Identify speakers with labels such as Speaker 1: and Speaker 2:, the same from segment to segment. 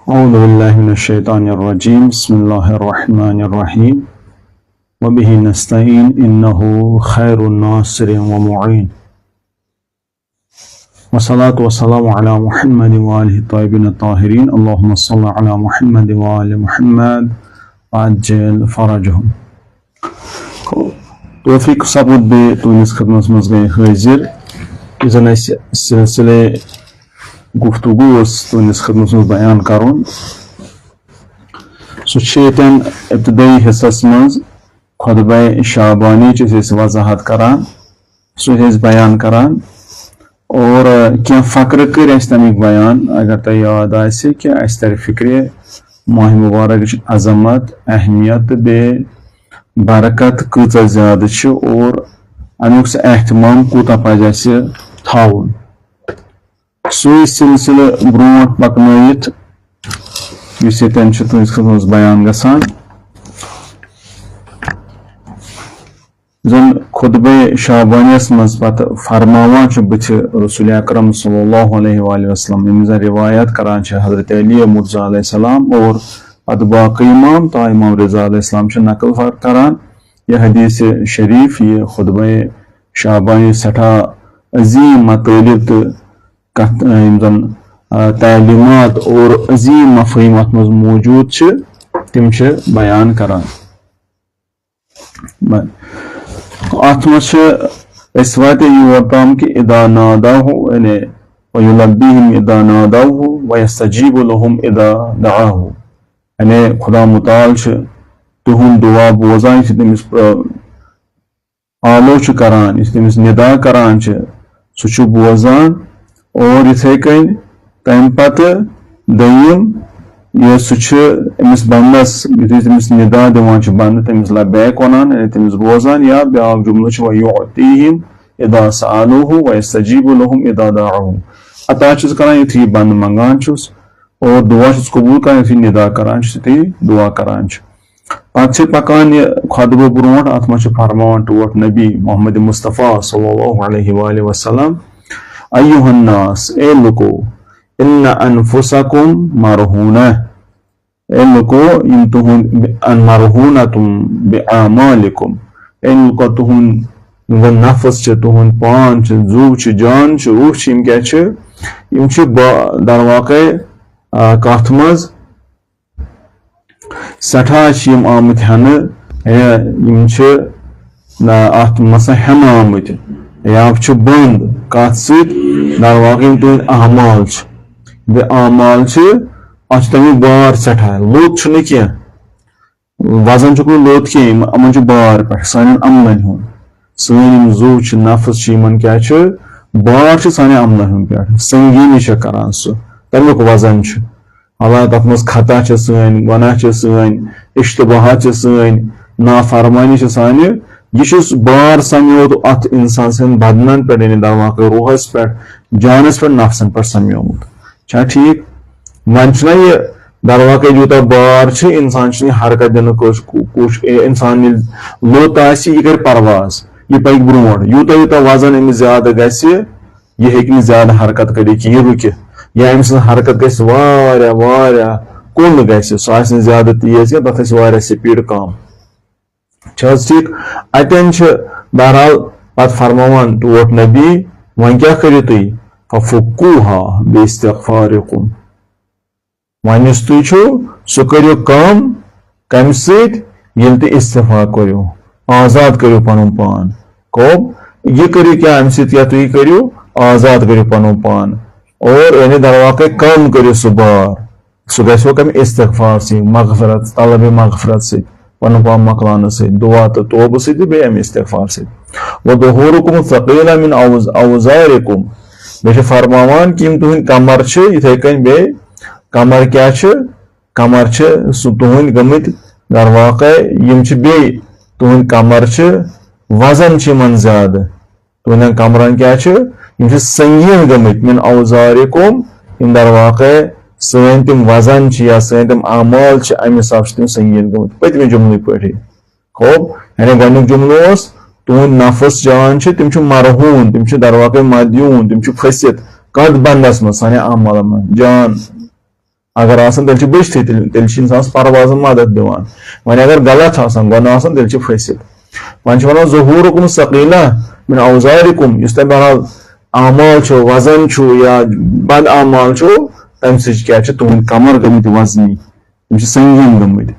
Speaker 1: أعوذ بالله من الشيطان الرجيم بسم الله الرحمن الرحيم وبه نستعين إنه خير الناصر ومعين والصلاة والسلام على محمد وآله الطيبين الطاهرين اللهم صل على محمد وآل محمد وعجل فرجهم तौफीक सबूत बे तुनिस खदमत मज गए हाजिर इजन सिलसिले गुफ्तगू तुनिस खदमत मज बयान करुन सुन इब्तदाई हिस्सस मज खुतबा शाबानी वजाहत करान सह बयान करान और क्या फ़क्र कर तमिक बयान अगर तुम याद आसे कि अस तर फिक्र माह मुबारक अजमत अहमियत बे बरकत कूत ज्यादा और अमुक एहतमाम कूता पज थाउन सू सिलसिल ब्रो पकनयित तुज बयान गसान जन खुतबे शाबानियस मज पत फरमावान बुथ रसूल अकरम सल्लल्लाहु अलैहि वसल्लम यम रिवायत करान हजरत अली मुर्जा अलैहि सलाम और पत बाकी इमाम ता इमाम रज़ा अलैहि सलाम नकल करान यह हदीस शरीफ ये खुतबे शाबानी सठा अजीम मतलिब तो तालीमात और अजीम मफहीम अत मज मौजूद तिम बयान करान अत मज वाते योर ताम कि इदा नादाहु यानी वयुलब्बिहिम इदा नादाहु वयस्तजीबु लहुम इदा दआहु यानी खुदा मुताल तुहुंद दुआ बोजान तमिस आलो करान तमिस निदा करान सह बोजान और इथे कन तम पत दयिम यह समिस बंदस यु तमिस निदा दिवान बंद तमिस लबैक वनान तमिस बोजान या ब्याक जुमल वयुअतीहिम इदा सअलूहु वयस्तजीबु लहुम इदा दअहु अता करान युथि बंद मंगान और दुआ कबूल कर निदा करान दुआ करान पे पकान खुतब ब्रोट अत मे फरमान टोट नबी मोहम्मद मुस्तफ़ा सल्लल्लाहु अलैहि वसल्लम अय्युहन्नास ए लुको इन्ना अनफुसकुम मरहूना ए लुको इन तुहुंद मरहूनतुम बिअमालिकुम ए लुको तुहुंद नफस तुहुंद पान जुव जान रूह यम क्या दर वाक़े कथ मज सठा आमत हन अत मसा हन आमत या बंद कत दर वाक़ तुंद अमाल बे अमाल तमिक बार सठा लोत क्या वजन लोत क्या अमन बार पे सान अमलन हूं सन जुव नफस क्या बार सान अमलन पे संगीनी करान सह तमिक वजन हालांकि तथ मज खता सन गुनाह सन इश्तबाहत सन नाफरमानी सान यह बार समोत अत इंसान सन बदनन पे दर वाक़ रूहस पे जानस पे नफसन पे समोमुत ठीक वन यह दर वाक़ यूता बार इंसान हरकत दिन इंसान लोत यह कर परवाज यह पक ब्रो यूता यूता वजन अमिस ज्यादा गह यह हेक् ज्यादा हरकत कर यह रुक या अम हरकत गया कुल गि सह ज्यादा तेज तथ स्पीड कम ठीक अतन बहरहाल पे फरमान टोट नबी वन क्या करो तुम फफुक्कूहा बिइस्तिग़फ़ारिकुम वन तुम सह करो कम कम सिल तुम इस्तिग़फ़ार करो आजाद करो पन पान कब यह करो क्या अम क्या तुम करो आजाद करो पन पान और यानी दर वाक़ कम करो सह बार सह गो कम इस्तिग़फ़ार से मग़फ़िरत तलब मग़फ़िरत से पन पान मकलान से दुआ तो तोब से अम इस्तिग़फ़ार से वदुहूरुकुम सक़ीला मिन औज़ारिकुम बे फरमावान कि तुहद कमर इथे कन बे कमर क्या कमर सह तुहद गमित दर वाक़ बे तुहद कमर वजन ज्यादा तुहद कमरन क्या संगीन गमित मिन औज़ारिकुम दर वाक़ सन तम वजन या सन तम अमाल अमे हिसाब तम संगीन गमित पतमे जुमल पे खूब यानी गुक जुमल तुहद नफस जान तम मरहून तम दर वाक़ मद्यून तम फसित कद बंदस मज सान अमल जान अगर आसन तेल बचते तेल इंसानस परवाज मदद दिवान वन अगर गलत आसन गुनाह आसन तेल फसिल वन वन ज़ुहूरुकुम सकीला मिन औज़ारिकुम इस बहरहाल आमाल वजन या बद आमाल तम क्या तुंद कमर गमित वजनी तम संगीन गमित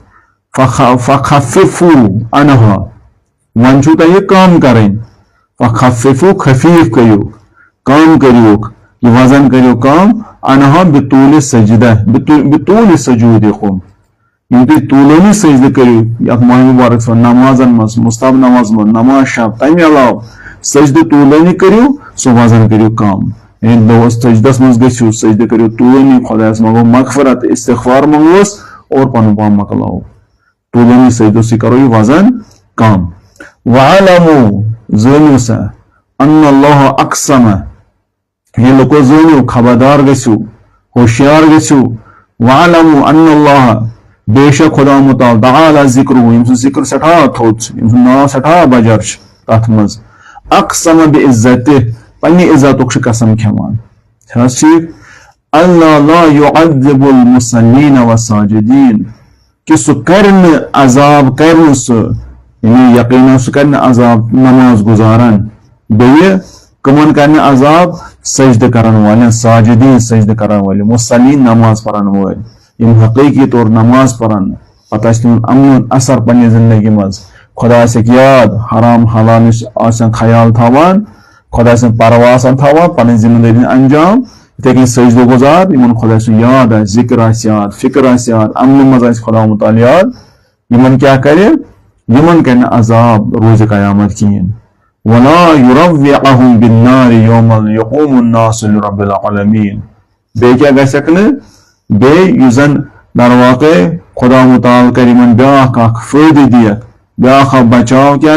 Speaker 1: फखफिफू अनहा वन तुह कम करें फखफिफू खफीफ करियो कम करियो यह वजन करियो कम अनहा बितूल सजदा बितूल सजूदिकुम यम तुम तूलनी सजद करियो यह माह मुबारक नमाजन मज मुस्तहब नमाज मज नमाज शब तम अलाव सजद तूलनी करियो सो वजन करियो कम सजदस मज गो सजद करियो तूलनी खुदास मंगो मगफरत इस्तिगफार मंगोस और पन पाम मकलाओ तूलनी सजदों से करो ये वजन कम वअलमू ज़ानो सा अन्नल्लाह अक़सम ये लोगों ज़ानो खबरदार गसु होशियार गसु वअलमू अन्नल्लाह बेशक खुदा मुताल तआला ज़िक्रुहु यम ज़िक्र सठा थोच यम नाम सठा बजर तथ मज अक़सम बिइज़्ज़तिह पन्नी इज़्ज़तुक कसम खेवान ठीक अल्लाह ला युअज़्ज़िबुल मुसल्लीन वस्साजिदीन कि सु करन अजाब करन सु यकीन सु करन अजाब नमाज गुजारन बेये कमन करन अजाब सजद करन वाले साजिदीन सजद करन वाले मुसल्लीन नमाज पढ़न वाले यम हकीकी तौर नमाज पढ़न पता अमन असर पन्ने जिंदगी मज खुदा से याद हराम हलाल ख्याल थवान खुदा से परवाह थवान पन जिम्मेदारी अंजाम इथे सजद गुजार इन खुदा से याद आ जिक्र याद फिक्र याद अमन मज खुदा मुताल याद इन क्या करे इन कर अजाब रोज कयामत कहें वला युरव्विअहुम बिन्नार यौमल यक़ूमुन नासु लिरब्बिल आलमीन बे क्या गसक बे युजन दरवाक़े खुदा मुताल कर इन ब्याख फायदे दियत ब्याख बचाव क्या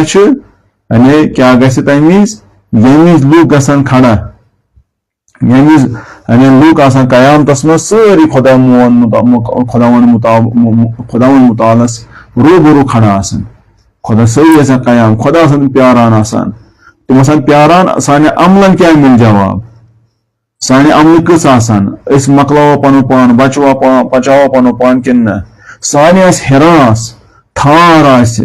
Speaker 1: यानी क्या गस तमीज यमिज लूक गसन खड़ा यमिज यानी लूक आसान कयामतस मज सारी खुदावन मुतालस रूबरू खड़ा आसान खुदा सही आसान कयाम खुदा प्यारान आसान तुम आसान प्यारान साने अमलन क्या मिल जवाब साने अमल किस आसान इस मकलाओ पनो पान बचाओ पनो पान किन साने आस हिरास थार आस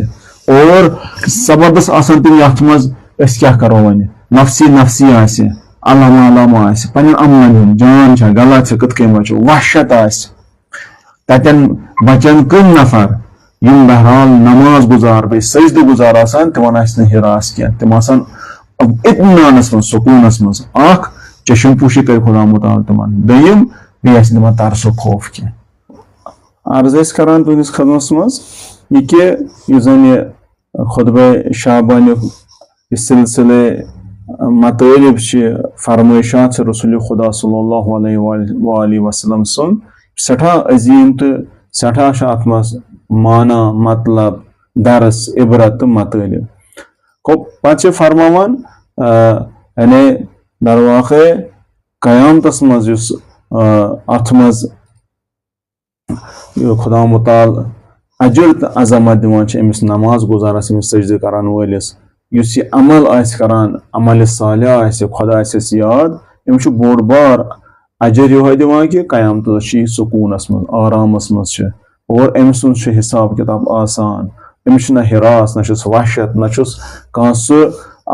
Speaker 1: और जबरदस्त आसान तुम यथ मज क्या करो वन नफसी नफसी आस अलामा अलामा आस पन अमलन जान गलत कत कम बचो वहशत आस तन बचन कम नफर यम बहरहाल नमाज गुजार बे सजद गुजार आसान तिमन आसन हिरास क्या तिम आसान इत्मीनानस मज सुकूनस मज आख चशम पोशी कर खुदा मुताल तिमन दयम बे आस तिमन तरसो खौफ क्या अर्ज करान तुंदिस खदमस मज यह जन खुतबा शाबान सिलसिले मतलब फरमाइशात रसूल खुदा सल्लल्लाहु अलैहि वसल्लम सुन सठा अजीम तो सठा अत मज माना मतलब दरस इबरत मतलब पे फरमान यानी दरवाक़े कयामतस मज अत मज खुदा मुताल अजर तो अजमत दिवान अमिस नमाज गुजारस अमिस सजद करान वलिस युस यह अमल आस करान अमल सालिह आस खुदा आस याद अमिस बोड़ बार अजर यह दिवान कि कयामतस सुकूनस मज आरामस मज और अमिस हिसाब किताब आसान अमिस न हिरास न वहशत न कह सह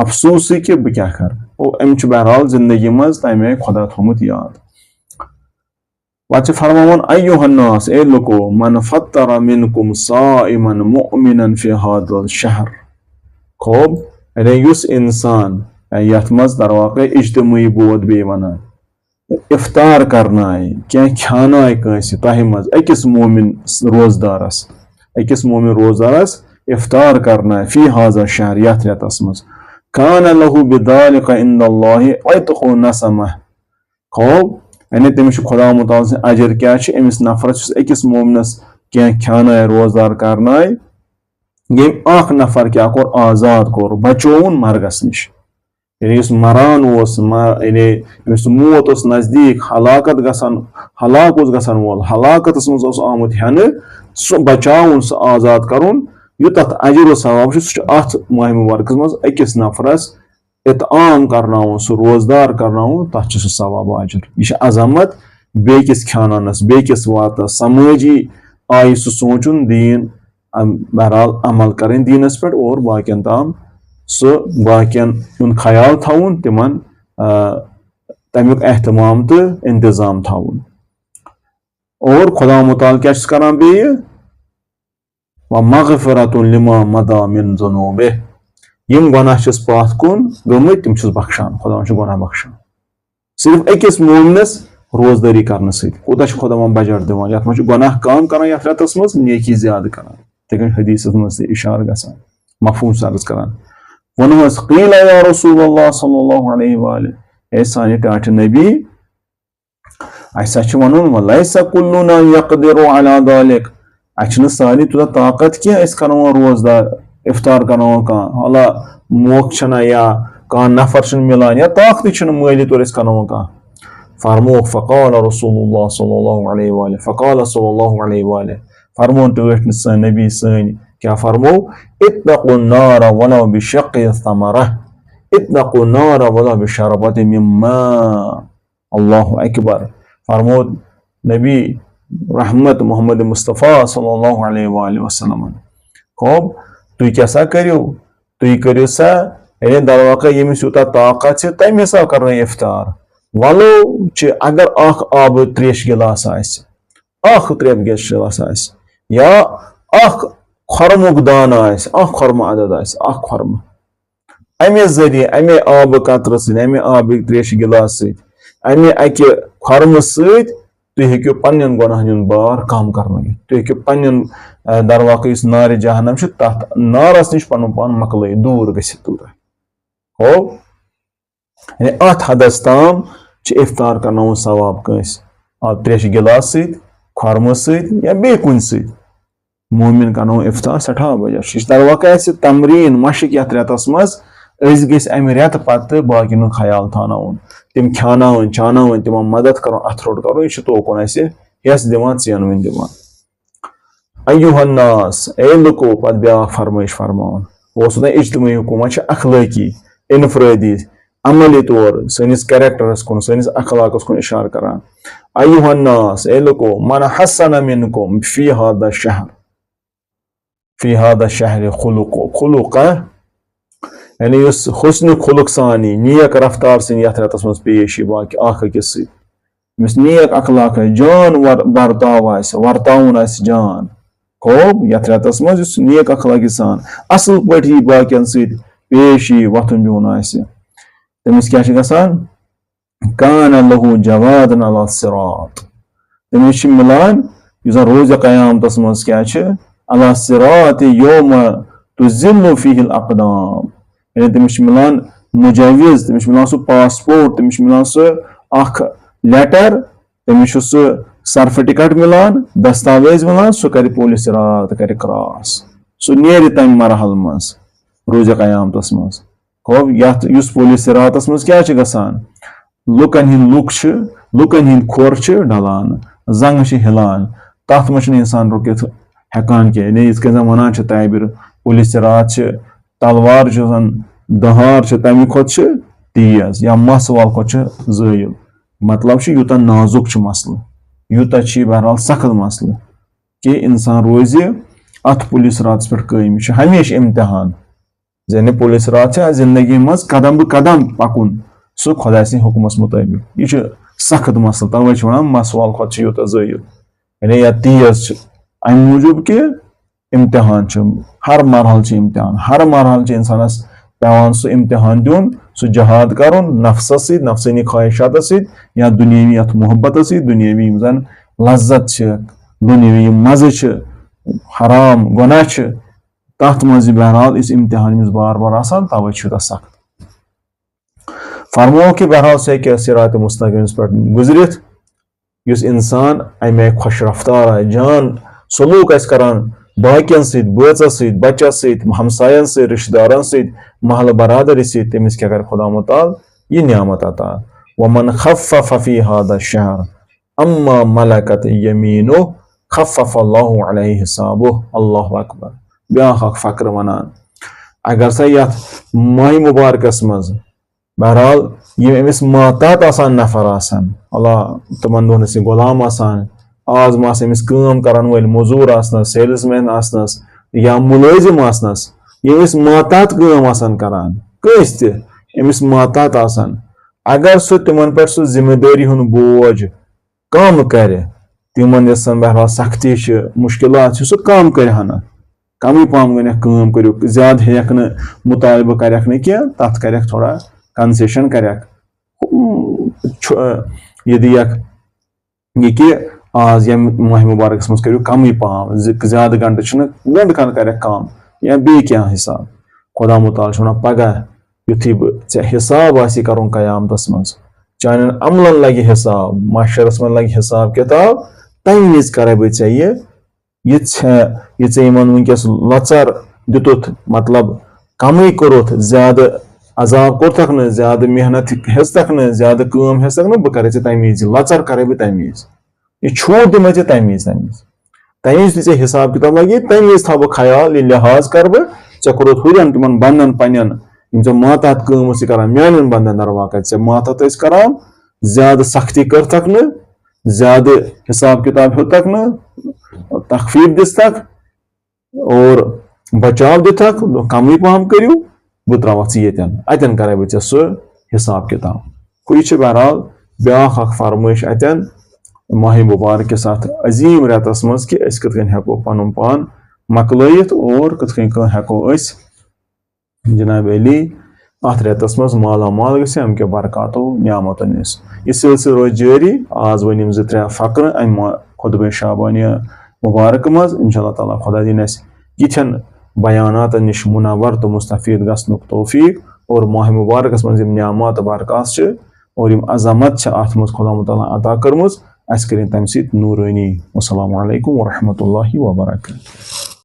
Speaker 1: अफसोस कि बह क्या कर और अमिस बहरहाल जिंदगी मज तमे खुदा थोमुत याद पे फरमान अय्युहन्नास ए लोको मन फत्तर मिनकुम साइमन मुमिनन फी हादल शहर खूब अरे युस इंसान यथ मज दरवाक़े इज्तमाई बोध बे वनान इफ्तार करना क्या खाना कंस तह मज अकिस मोमिन रोजदारस इफ्तार करना फी हाजा शहर यथ रेतस मज कान लहु बिदालिका इंदल्लाहि अतक़ु नसमह खूब यानी तमिस खुदा मुताल अजर क्या अमिस नफरस अकिस मोमिनस क्या खाना रोजदार करना यम अख नफर क्या कोर आजाद कोर बचोन मरगस निश यानी मरान यानी मौत नजदीक हलाकत हलाक गसान वोल हलाकत मज आमुत हेन सह बचाउन सह आजाद करुन यु तथ अजर सवाब सह माह मुबारक मज अकिस नफरस इतआम करना सह रोजदार करना तथ सह सवाब अजर यह अजमत बेकिस खानानस बेकिस वातस समाजी आई सह सोचुन दीन बहरहाल अमल करें दीनस पे और बाकियन ताम सह बाकियन उन ख्याल थवन तिमन तमुक एहतमाम तो इंतजाम थवन और खुदा मुताल क्या करान बे व मगफिरतुन लिमा मदा मिन जुनूबे यम गुनाह पाथ कुन गमत तिम बख्शान खुदा गुनाह बख्शान सिर्फ अकिस मोमिनस रोजदारी करने सूत खुदा बजट दिवान ये गुनाह कम कर रतस मज नेकी ज्यादा कर ते हदीस मज इशार ग मफहूम सर्ज करान वनमस क़ील या रसूलुल्लाह सल्लल्लाहु अलैहि वसल्लम ए सानि टाट नबी अस वन लैसा कुल्लुना यक़दिरु अला दालिक अन सानी तुदा ताकत क्या करो रोजदार इफ्तार करो कह अला मोक या कह नफर मिलान या ताकत माली तौर करो कह फरमोक फ़क़ाल रसूलुल्लाह सल्लल्लाहु अलैहि वसल्लम फ़क़ाल सल्लल्लाहु अलैहि वसल्लम फरमोन टोट सन नबी सन क्या फरमो इत्तक़ुन नार वलौ बिशक़्क़ि तमरा इत्तक़ुन नार वलौ बिशरबति मिन मा अल्लाहु अकबर फरमो नबी रहमत मोहम्मद मुस्तफ़ा सल्लल्लाहु अलैहि वसल्लम खूब तुम क्या सा करो तुम करो सा दरवाक़ यमिस यूता ताकत तमे सा कर इफ्तार वलो अगर आब त्रेश गिलास त्रेब गिलास या खुरमुक दान खुरम अदद खुरम अमे जरिए अमे आब कतर अमे आब त्रेश गिलास अमे अकि खुरम तुम हेको पन्न गुनाहन बार कम कर तुम हेको पन्न दरवाक़ नार जहन्नम तथ नारस नश पन पान मकल दूर गूत हो अत हदस ताम इफ्तार कर सवाब कंस त्रेश गिलास खुरम या बे कुन मोमिन कर इफ्तार सठा बजा दरवाक़ तमरीन मशक ये रेतस मज गस अमे रेत पत् बाकिन ख्याल थान तिम खानावन चानावन तिम मदद कर अथ रोट करो यह तोकुन हेस दिवान चेनवन दिवान अय्युहन्नास ए लुको पत ब्या फरमाइश फरमान वो इज्तमाई हुकूमत अखलाकी इनफरादी अमली तौर सनिस कैरेक्टरस कुन सनिस अखलाकस कुन इशार करान अय्युहन्नास ए लुको मन हसन मिनकुम फी हादा शहर खुलुक यानी हुस्न खुलुक सानी नेक रफ्तार सन यथ रेतस मज पेश बाकी अकिस नेक अखलाक जान बर्ताव वर्तावन जान खूब यथ रेतस मज नेक अखलाकी सान असल पे बाकियन पेश वथुन बिहुन तमिस क्या गसान कान लहू जवादन अला सिरात तमिस मिलान रोज़ क़यामतस मज क्या अला सिरात यौम तुज़िल्लु फीहिल अक़दाम यानी तमिस मिलान मुजाविज तमिस मिलान सह पासपोर्ट तमिस मिलान सह लेटर तमिस सर्टिफिकेट मिलान दस्तावेज मिलान सह कर पुलिस रात कर क्रॉस सह नेर तम मरहल मज रोज़ क़यामतस मज खूब युस पुलिस रातस मज क्या गसान लुकन हिंद लुकन हिंद खोर डलान जंग हिलान तथ मज इंसान रुकित हेकान क्या इत वन ताबिर पुलिस रात तलवार दहार तमि खोत तेज या मस वाल खोत ज़ायल मतलब यूत नाजुक मसल यूत बहरहाल सख्त मसल कि इंसान रोज अत पुलिस रात पे कायम हमेशा इम्तिहान जैन पुलिस रात जिंदगी मज कदम ब कदम पकुन सह खुदा सद हुक्मस मुताबिक यह सख्त मसल तवे वन मस वाल खोत यूत ज़ायल यानी या तेज अम मूजूब कि इम्तिहान हर मरहल इम्तिहान हर मरहल इंसानस पेवान सह इम्तिहान दिन सह जहाद कर नफ्सस नफसानी ख्वाहिशात या दुनियावी अत मोहब्बत दुनियावी जन लज्जत दुनियावी मज़े हराम गुनाह तथ मज बहरहाल इस इम्तिहान मज बार बार आसान तवे सख्त फरमो कि बहरहाल सह सिरात मुस्तकीम पे गुजरित युस इंसान अमे खुश रफ्तार जान सलूक करान बाकियन बचस बचस हमसायन रिश्तेदारन महल बरादरी तमिस क्या कर खुदा मुताल यह नियामत अता वमन खफ़्फ़फ़ फ़ी हादा शहर अम्मा मलकत यमीनो खफ़्फ़फ़ अल्लाहु अलैहि हिसाबुहु अल्लाहु अकबर ब्याख फ़क्र वनान अगर सा यथ माह मुबारकस मज बहरहाल ये अमिस मातात आसान नफर आसान अल्लाह तमन दोन से गुलाम आसान आज मास अमिस काम करन वल मजूर आसनस सेल्समैन आसनस या मुलाजिम आसनस ये अमिस मातात काम आसान करान कस ते अमिस मातात आसान अगर सो तिमन पर सो जिम्मेदारी हुन बोझ कम करे तिमन यसन बहरहाल सख्ती मुश्किलात सो कम कर हना कमी पहम गन काम करू ज्यादा हेक न मुतालबा करक न क्या तथ करक थोड़ा कंसेशन करक यदि ये कि आज यम माह मुबारक मज करू कम पहम ज्यादा गंट खन करक काम या बे क्या हिसाब खुदा मुताल वन पगह युथी बे हिसाब आसी करुन कयामतस मज चान अमलन लगे हिसाब माशरस मन लगे हिसाब किताब तम विज कर बे ये वनकस लचर दुत मतलब कम कोरुत ज्यादा अजाब कोरतक न ज्यादा मेहनत हेतक न ज्यादा काम हेतक न बह कर तम वज लचर कर बह तम वज ये छूट दिमे तम वज ते हिसाब किताब लगे तम वज थो बह ख्याल ये लिहाज कर बह ऐ कोरुत हुरन तिमन बंदन पन्न ये मातात काम कर मान बंदन दरवाक़ ऐ मातात करान ज्यादा सख्ती करतक न ज्यादा हिसाब किताब होतक न तखफीफ दिस्तक और बचाव दितक कम पहम करू बह त्रवथ यन अतन कर बह सह हिसाब किताब यह बहरहाल ब्या फरमाइश अतन माह मुबारक के साथ अजीम रेतस मज कि कत हेको पन पान मकलत और कत हेको जनाब अली अत रेतस मज माला माल गम के बरकतो न्यामत यह सिलसिल रोज जारी आज वन 2-3 फ़क्र अम खुतबे शाबानिया मुबारक मज इंशाअल्लाह ताला खुदा दिन यिथन बयानात निश मुनव्वर तो मुस्तफीद गसनुक तौफीक और माह मुबारक मज न्यामत बरकत और अजमत अत मज खुदा ताला अता कर्मज अस करें तम सत नूरानी। अस्सलामु अलैकुम व रहमतुल्लाहि व बरकातुहू।